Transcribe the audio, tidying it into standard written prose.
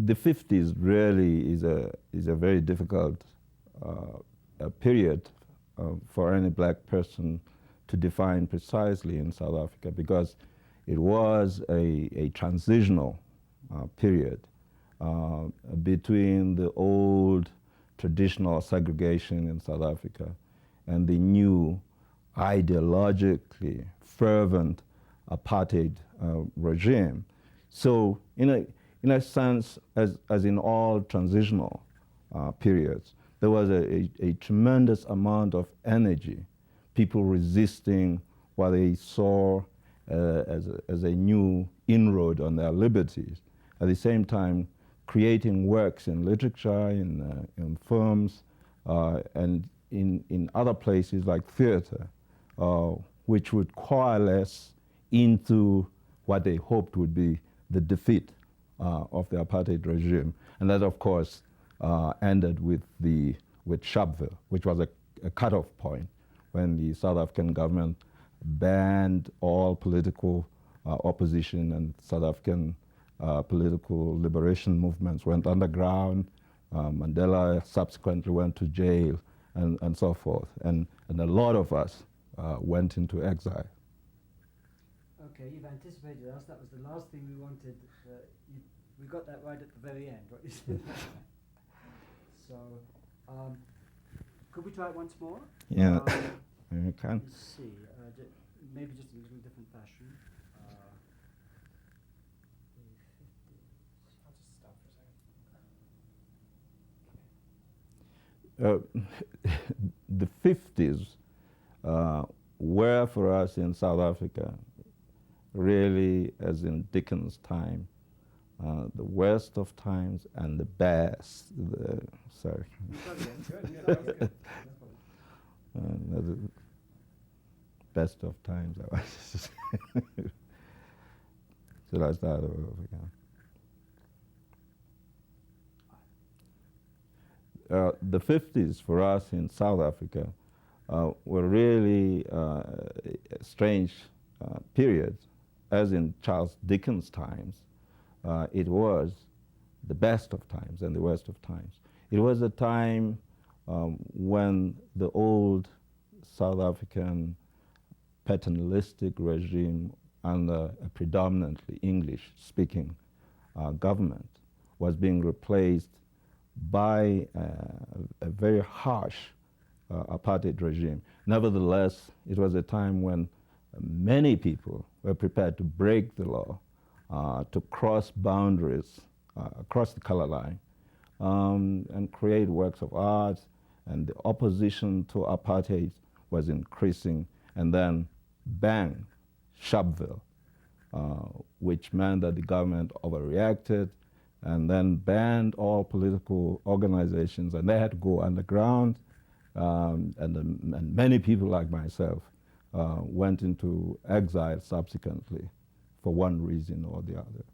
the 50s really is a very difficult period for any black person to define precisely in South Africa, because it was a transitional period between the old traditional segregation in South Africa and the new ideologically fervent apartheid regime. So in a sense, as in all transitional periods, there was a tremendous amount of energy, people resisting what they saw as a new inroad on their liberties. At the same time, creating works in literature, in films, and in other places like theater, which would coalesce into what they hoped would be the defeat of the apartheid regime. And that, of course, ended with Sharpeville, which was a cutoff point when the South African government banned all political opposition, and South African political liberation movements went underground. Mandela subsequently went to jail, and so forth. And a lot of us went into exile. Okay, you've anticipated us. That was the last thing we wanted. We got that right at the very end, what you said. So, could we try it once more? Yeah, you can. Let's see, maybe just in a little different fashion. The 50s were for us in South Africa really, as in Dickens' time, the worst of times and the best. Sorry. The best of times. I was just Should I start over again? The 50s for us in South Africa were really strange periods. As in Charles Dickens' times, it was the best of times and the worst of times. It was a time when the old South African paternalistic regime under a predominantly English-speaking government was being replaced by a very harsh apartheid regime. Nevertheless, it was a time when many people were prepared to break the law, to cross boundaries, across the color line, and create works of art, and the opposition to apartheid was increasing, and then bang, Sharpeville, which meant that the government overreacted and then banned all political organizations, and they had to go underground, and many people like myself went into exile subsequently for one reason or the other.